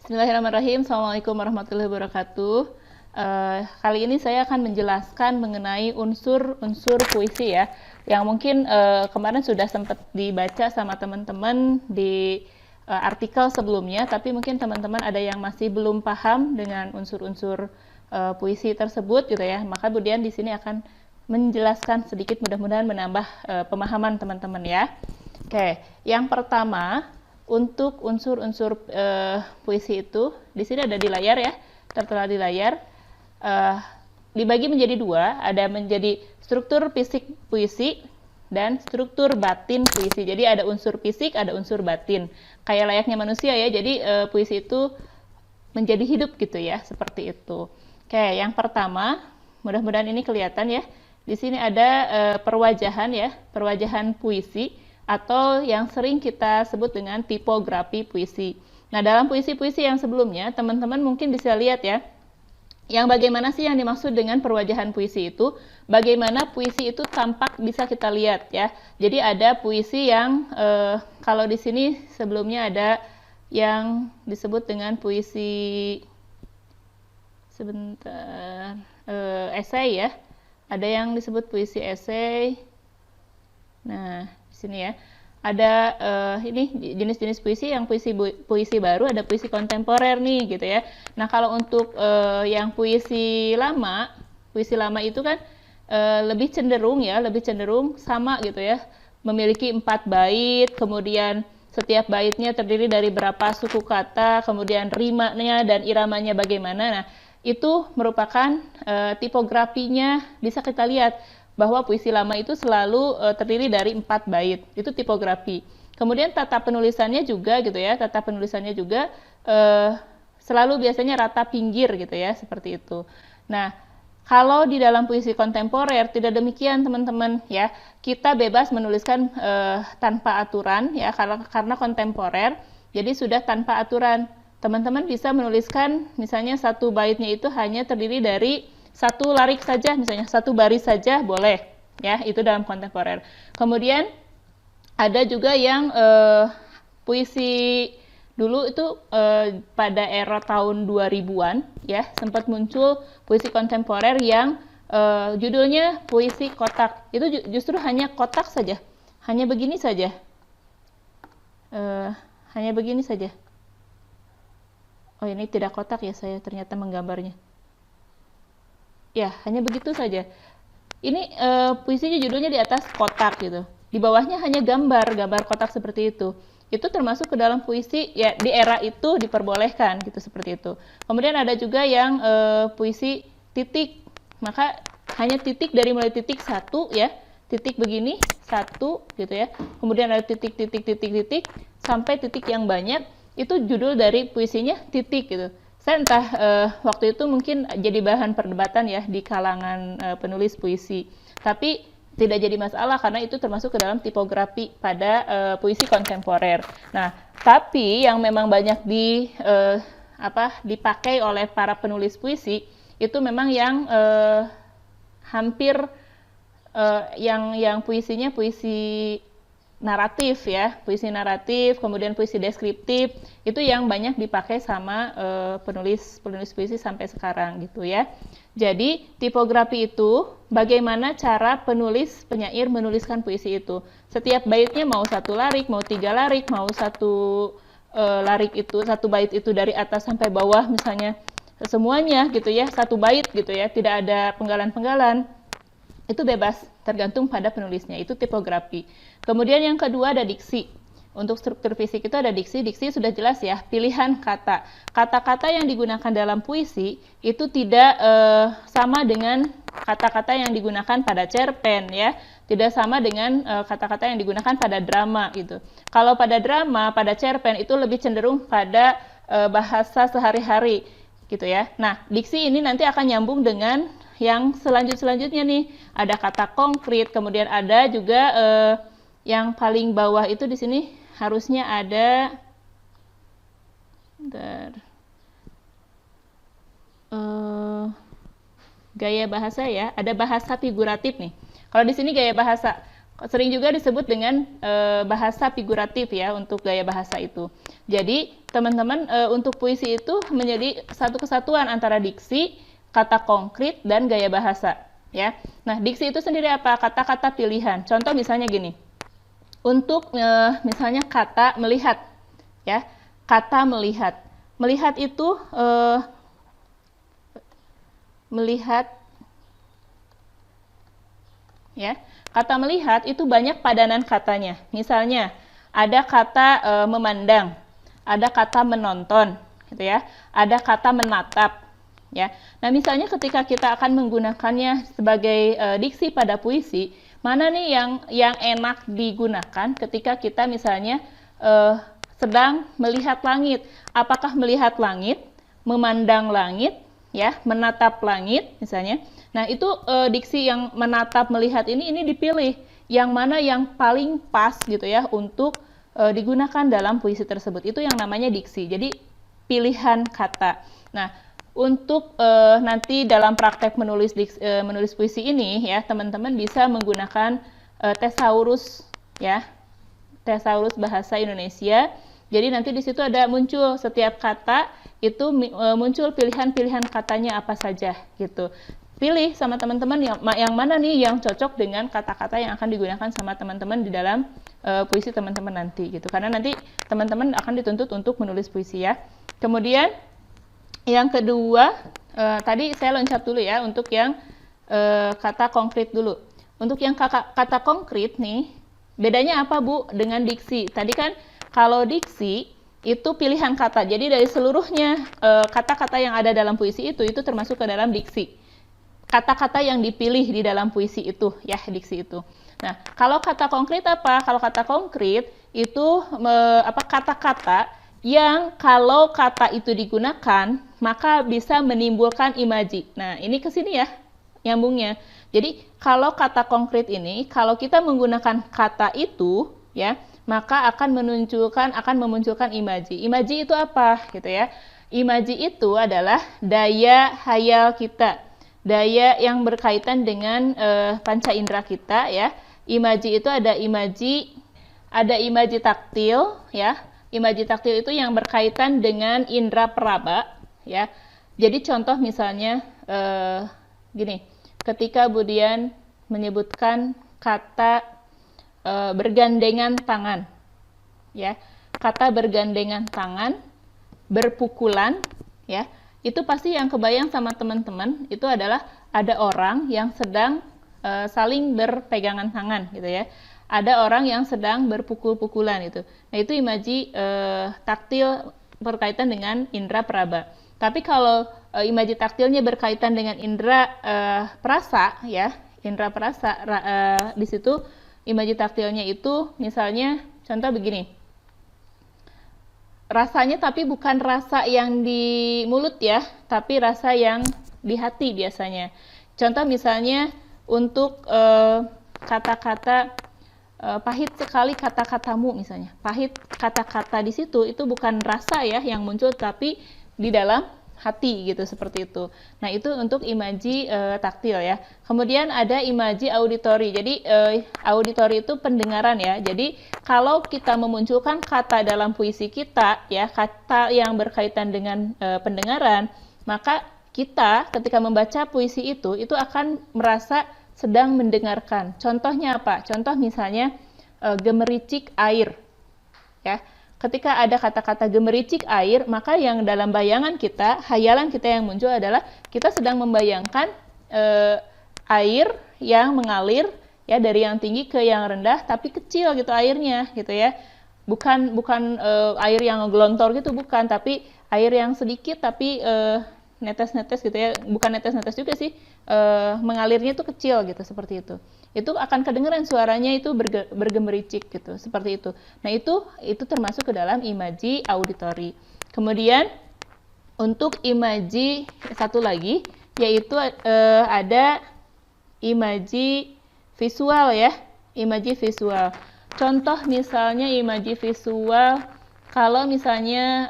Bismillahirrahmanirrahim. Assalamualaikum warahmatullahi wabarakatuh. Kali ini saya akan menjelaskan mengenai unsur-unsur puisi ya, yang mungkin kemarin sudah sempat dibaca sama teman-teman di artikel sebelumnya, tapi mungkin teman-teman ada yang masih belum paham dengan unsur-unsur puisi tersebut gitu ya. Maka kemudian di sini akan menjelaskan sedikit, mudah-mudahan menambah pemahaman teman-teman ya. Oke, yang pertama untuk unsur-unsur puisi itu di sini ada di layar ya, tertera di layar. Dibagi menjadi dua, ada menjadi struktur fisik puisi dan struktur batin puisi. Jadi ada unsur fisik, ada unsur batin. Kayak layaknya manusia ya. Jadi puisi itu menjadi hidup gitu ya, seperti itu. Oke, yang pertama, mudah-mudahan ini kelihatan ya. Di sini ada perwajahan ya, perwajahan puisi, atau yang sering kita sebut dengan tipografi puisi. Nah, dalam puisi-puisi yang sebelumnya, teman-teman mungkin bisa lihat ya, yang bagaimana sih yang dimaksud dengan perwajahan puisi itu, bagaimana puisi itu tampak bisa kita lihat ya. Jadi ada puisi yang, kalau di sini sebelumnya ada yang disebut dengan puisi, sebentar, esai ya. Ada yang disebut puisi esai. Nah, sini ya ada ini jenis-jenis puisi, yang puisi baru, ada puisi kontemporer nih gitu ya. Nah, kalau untuk yang puisi lama itu kan lebih cenderung sama gitu ya, memiliki 4 bait, kemudian setiap baitnya terdiri dari berapa suku kata, kemudian rimanya dan iramanya bagaimana. Nah, itu merupakan tipografinya, bisa kita lihat bahwa puisi lama itu selalu terdiri dari 4 bait. Itu tipografi. Kemudian tata penulisannya juga gitu ya, tata penulisannya juga selalu biasanya rata pinggir gitu ya, seperti itu. Nah, kalau di dalam puisi kontemporer tidak demikian teman-teman ya. Kita bebas menuliskan tanpa aturan ya, karena kontemporer. Jadi sudah tanpa aturan. Teman-teman bisa menuliskan misalnya satu baitnya itu hanya terdiri dari satu larik saja, misalnya satu baris saja boleh ya, itu dalam kontemporer. Kemudian ada juga yang puisi dulu itu pada era tahun 2000-an ya, sempat muncul puisi kontemporer yang judulnya puisi kotak. Itu justru hanya kotak saja, hanya begini saja, hanya begini saja. Oh, ini tidak kotak ya, saya ternyata menggambarnya. Ya, hanya begitu saja. Ini puisinya judulnya di atas kotak gitu. Di bawahnya hanya gambar kotak seperti itu. Itu termasuk ke dalam puisi ya, di era itu diperbolehkan gitu, seperti itu. Kemudian ada juga yang puisi titik. Maka hanya titik, dari mulai titik 1 ya, titik begini 1 gitu ya. Kemudian ada titik sampai titik yang banyak, itu judul dari puisinya titik gitu. Saya entah waktu itu mungkin jadi bahan perdebatan ya di kalangan penulis puisi, tapi tidak jadi masalah karena itu termasuk ke dalam tipografi pada puisi kontemporer. Nah, tapi yang memang banyak dipakai oleh para penulis puisi itu memang yang hampir yang puisinya puisi naratif ya, puisi naratif, kemudian puisi deskriptif, itu yang banyak dipakai sama penulis puisi sampai sekarang gitu ya. Jadi tipografi itu bagaimana cara penyair menuliskan puisi itu. Setiap baitnya mau 1 larik, mau 3 larik, mau 1 larik itu, 1 bait itu dari atas sampai bawah misalnya, semuanya gitu ya, 1 bait gitu ya, tidak ada penggalan-penggalan. Itu bebas, tergantung pada penulisnya, itu tipografi. Kemudian yang kedua ada diksi. Untuk struktur fisik itu ada diksi. Diksi sudah jelas ya, pilihan kata. Kata-kata yang digunakan dalam puisi itu tidak sama dengan kata-kata yang digunakan pada cerpen ya. Tidak sama dengan kata-kata yang digunakan pada drama gitu. Kalau pada drama, pada cerpen itu lebih cenderung pada bahasa sehari-hari gitu ya. Nah, diksi ini nanti akan nyambung dengan yang selanjutnya nih, ada kata konkret, kemudian ada juga yang paling bawah itu di sini harusnya ada gaya bahasa ya, ada bahasa figuratif nih. Kalau di sini gaya bahasa, Sering juga disebut dengan bahasa figuratif ya untuk gaya bahasa itu. Jadi teman-teman untuk puisi itu menjadi satu kesatuan antara diksi, kata konkret, dan gaya bahasa ya. Nah diksi itu sendiri apa? Kata-kata pilihan. Contoh misalnya gini, untuk misalnya kata melihat ya, kata melihat. Melihat itu melihat ya. Kata melihat itu banyak padanan katanya. Misalnya ada kata memandang, ada kata menonton, gitu ya. Ada kata menatap, ya. Nah, misalnya ketika kita akan menggunakannya sebagai diksi pada puisi, mana nih yang enak digunakan ketika kita misalnya sedang melihat langit? Apakah melihat langit, memandang langit, ya, menatap langit, misalnya? Nah, itu diksi yang menatap, melihat ini dipilih. Yang mana yang paling pas gitu ya untuk digunakan dalam puisi tersebut. Itu yang namanya diksi. Jadi, pilihan kata. Nah, untuk nanti dalam praktek menulis puisi ini ya, teman-teman bisa menggunakan thesaurus ya. Thesaurus Bahasa Indonesia. Jadi nanti di situ ada muncul setiap kata itu muncul pilihan-pilihan katanya apa saja gitu. Pilih sama teman-teman yang mana nih yang cocok dengan kata-kata yang akan digunakan sama teman-teman di dalam puisi teman-teman nanti gitu. Karena nanti teman-teman akan dituntut untuk menulis puisi ya. Kemudian yang kedua, tadi saya loncat dulu ya untuk yang kata konkret dulu. Untuk yang kata konkret nih, bedanya apa Bu dengan diksi? Tadi kan kalau diksi itu pilihan kata. Jadi dari seluruhnya kata-kata yang ada dalam puisi itu termasuk ke dalam diksi. Kata-kata yang dipilih di dalam puisi itu, ya diksi itu. Nah, kalau kata konkret apa? Kalau kata konkret itu kata-kata yang kalau kata itu digunakan, maka bisa menimbulkan imaji. Nah, ini ke sini ya, nyambungnya. Jadi, kalau kata konkret ini, kalau kita menggunakan kata itu, ya, maka akan memunculkan imaji. Imaji itu apa? Gitu ya. Imaji itu adalah daya hayal kita. Daya yang berkaitan dengan panca indera kita ya. Imaji itu ada imaji taktil ya. Imaji taktil itu yang berkaitan dengan indera peraba ya. Jadi contoh misalnya gini, ketika Budian menyebutkan kata bergandengan tangan ya. Kata bergandengan tangan, berpukulan ya. Itu pasti yang kebayang sama teman-teman itu adalah ada orang yang sedang saling berpegangan tangan gitu ya. Ada orang yang sedang berpukul-pukulan itu. Nah, itu imaji taktil berkaitan dengan indera peraba. Tapi kalau imaji taktilnya berkaitan dengan indera perasa ya, indera perasa di situ imaji taktilnya itu misalnya contoh begini. Rasanya tapi bukan rasa yang di mulut ya, tapi rasa yang di hati biasanya. Contoh misalnya untuk kata-kata pahit sekali kata-katamu misalnya. Pahit kata-kata di situ itu bukan rasa ya yang muncul, tapi di dalam hati gitu, seperti itu. Nah, itu untuk imaji taktil ya. Kemudian ada imaji auditori. Jadi auditori itu pendengaran ya. Jadi kalau kita memunculkan kata dalam puisi kita ya, kata yang berkaitan dengan pendengaran, maka kita ketika membaca puisi itu akan merasa sedang mendengarkan. Contohnya apa? Contoh misalnya gemericik air ya. Ketika ada kata-kata gemericik air, maka yang dalam bayangan kita, hayalan kita yang muncul adalah kita sedang membayangkan air yang mengalir ya dari yang tinggi ke yang rendah, tapi kecil gitu airnya gitu ya. Bukan air yang ngegelontor gitu, bukan, tapi air yang sedikit tapi netes-netes gitu ya. Bukan netes-netes juga sih, mengalirnya itu kecil gitu, seperti itu. Itu akan kedengeran suaranya itu bergemericik gitu, seperti itu. Nah, itu termasuk ke dalam imaji auditori. Kemudian untuk imaji satu lagi yaitu ada imaji visual ya, imaji visual. Contoh misalnya imaji visual kalau misalnya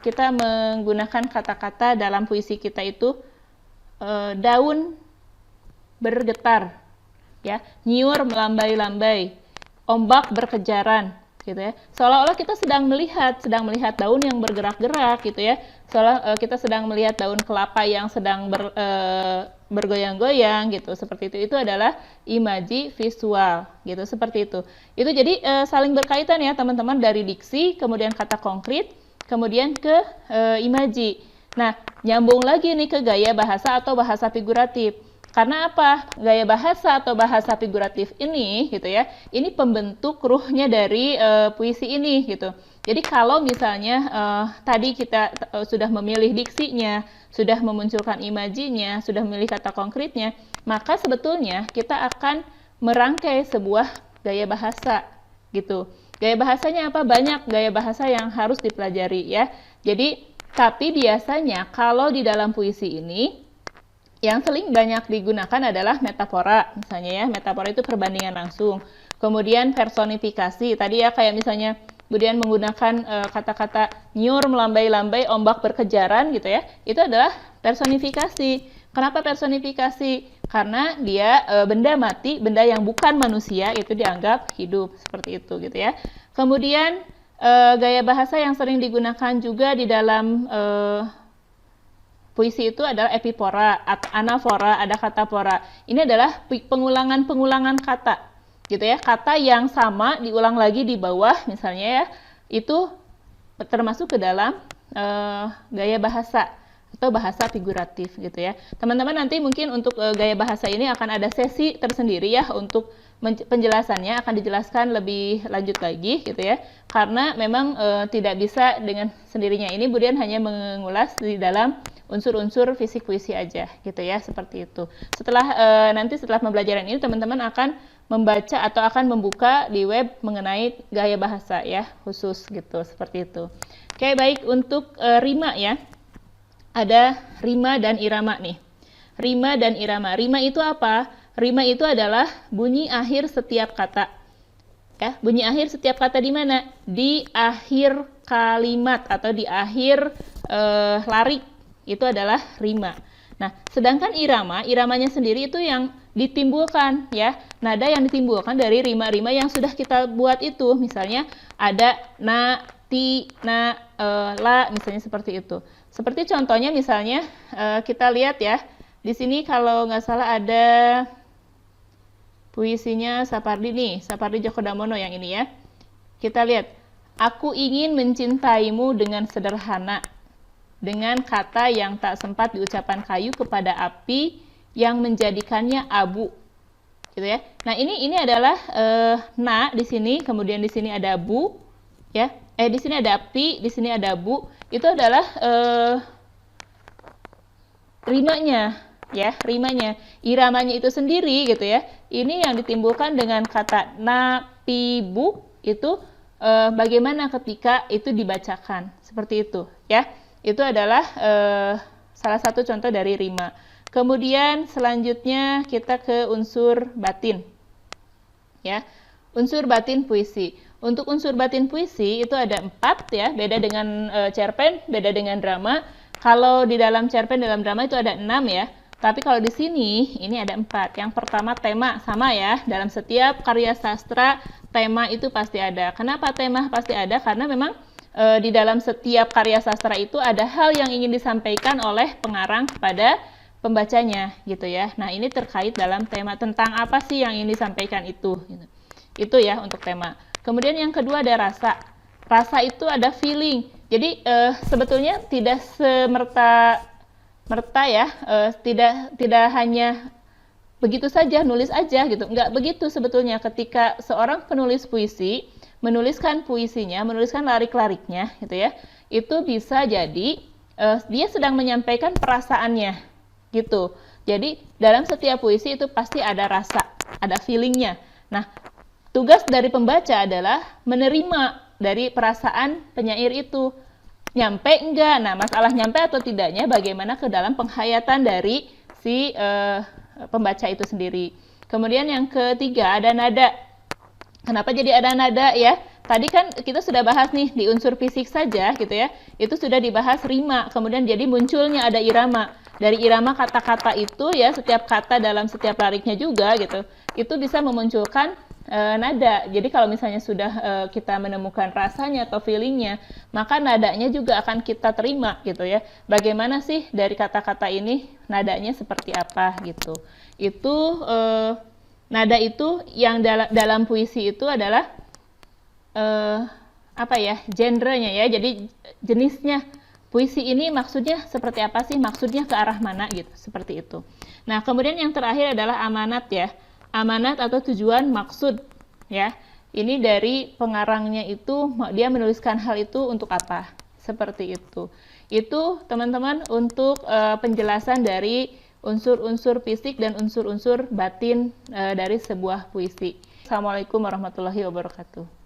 kita menggunakan kata-kata dalam puisi kita itu daun bergetar. ya. Nyiur melambai-lambai, ombak berkejaran, gitu ya. Seolah-olah kita sedang melihat daun yang bergerak-gerak, gitu ya. Seolah kita sedang melihat daun kelapa yang sedang bergoyang-goyang, gitu. Seperti itu. Itu adalah imaji visual, gitu. Seperti itu. Itu jadi saling berkaitan ya, teman-teman, dari diksi, kemudian kata konkret, kemudian ke imaji. Nah, nyambung lagi nih ke gaya bahasa atau bahasa figuratif. Karena apa? Gaya bahasa atau bahasa figuratif ini, gitu ya, ini pembentuk ruhnya dari puisi ini, gitu. Jadi kalau misalnya tadi kita sudah memilih diksinya, sudah memunculkan imajinya, sudah memilih kata konkretnya, maka sebetulnya kita akan merangkai sebuah gaya bahasa, gitu. Gaya bahasanya apa? Banyak gaya bahasa yang harus dipelajari ya. Jadi, tapi biasanya kalau di dalam puisi ini, yang sering banyak digunakan adalah metafora, misalnya ya. Metafora itu perbandingan langsung. Kemudian personifikasi, tadi ya kayak misalnya kemudian menggunakan kata-kata nyur, melambai-lambai, ombak berkejaran gitu ya. Itu adalah personifikasi. Kenapa personifikasi? Karena dia benda mati, benda yang bukan manusia itu dianggap hidup, seperti itu gitu ya. Kemudian gaya bahasa yang sering digunakan juga di dalam puisi itu adalah epipora, anafora, ada katapora. Ini adalah pengulangan-pengulangan kata, gitu ya. Kata yang sama diulang lagi di bawah, misalnya ya, itu termasuk ke dalam gaya bahasa atau bahasa figuratif, gitu ya. Teman-teman nanti mungkin untuk gaya bahasa ini akan ada sesi tersendiri ya untuk penjelasannya, akan dijelaskan lebih lanjut lagi, gitu ya. Karena memang tidak bisa dengan sendirinya ini, kemudian hanya mengulas di dalam unsur-unsur fisik puisi aja, gitu ya, seperti itu. Nanti setelah pembelajaran ini teman-teman akan membaca atau akan membuka di web mengenai gaya bahasa ya, khusus gitu, seperti itu. Oke, baik, untuk rima ya. Ada rima dan irama nih. Rima dan irama. Rima itu apa? Rima itu adalah bunyi akhir setiap kata. Ya, bunyi akhir setiap kata di mana? Di akhir kalimat atau di akhir larik. Itu adalah rima. Nah, sedangkan irama, iramanya sendiri itu yang ditimbulkan ya. Nada yang ditimbulkan dari rima-rima yang sudah kita buat itu. Misalnya ada na, ti, na, la, misalnya seperti itu. Seperti contohnya misalnya kita lihat ya. Di sini kalau nggak salah ada puisinya Sapardi nih, Sapardi Djoko Damono yang ini ya. Kita lihat, aku ingin mencintaimu dengan sederhana, dengan kata yang tak sempat diucapkan kayu kepada api yang menjadikannya abu, gitu ya. Nah ini adalah na di sini, kemudian di sini ada bu, ya. Di sini ada api, di sini ada bu. Itu adalah rimanya, ya, rimanya. Iramanya itu sendiri, gitu ya. Ini yang ditimbulkan dengan kata na, pi, bu. Itu bagaimana ketika itu dibacakan, seperti itu, ya. Itu adalah salah satu contoh dari rima. Kemudian selanjutnya kita ke unsur batin. Ya, unsur batin puisi. Untuk unsur batin puisi itu ada 4 ya, beda dengan cerpen, beda dengan drama. Kalau di dalam cerpen, dalam drama itu ada 6 ya. Tapi kalau di sini ini ada 4. Yang pertama tema, sama ya. Dalam setiap karya sastra tema itu pasti ada. Kenapa tema pasti ada? Karena memang di dalam setiap karya sastra itu ada hal yang ingin disampaikan oleh pengarang kepada pembacanya, gitu ya. Nah, ini terkait dalam tema, tentang apa sih yang ingin disampaikan itu, gitu. Itu ya untuk tema. Kemudian yang kedua ada rasa. Rasa itu ada feeling. Jadi sebetulnya tidak semerta ya, tidak hanya begitu saja nulis aja gitu. Enggak begitu sebetulnya. Ketika seorang penulis puisi menuliskan puisinya, menuliskan larik-lariknya, gitu ya, itu bisa jadi dia sedang menyampaikan perasaannya, gitu. Jadi dalam setiap puisi itu pasti ada rasa, ada feelingnya. Nah, tugas dari pembaca adalah menerima dari perasaan penyair itu. Nyampe enggak? Nah, masalah nyampe atau tidaknya bagaimana ke dalam penghayatan dari si pembaca itu sendiri. Kemudian yang ketiga ada nada. Kenapa jadi ada nada ya? Tadi kan kita sudah bahas nih di unsur fisik saja gitu ya. Itu sudah dibahas rima, kemudian jadi munculnya ada irama. Dari irama kata-kata itu ya, setiap kata dalam setiap lariknya juga gitu, itu bisa memunculkan nada. Jadi kalau misalnya sudah kita menemukan rasanya atau feelingnya, maka nadanya juga akan kita terima gitu ya. Bagaimana sih dari kata-kata ini nadanya seperti apa gitu. Itu nada itu yang dalam puisi itu adalah apa ya, genrenya ya. Jadi jenisnya puisi ini maksudnya seperti apa sih? Maksudnya ke arah mana gitu, seperti itu. Nah, kemudian yang terakhir adalah amanat ya. Amanat atau tujuan maksud ya. Ini dari pengarangnya itu dia menuliskan hal itu untuk apa? Seperti itu. Itu teman-teman untuk penjelasan dari unsur-unsur fisik dan unsur-unsur batin dari sebuah puisi. Assalamualaikum warahmatullahi wabarakatuh.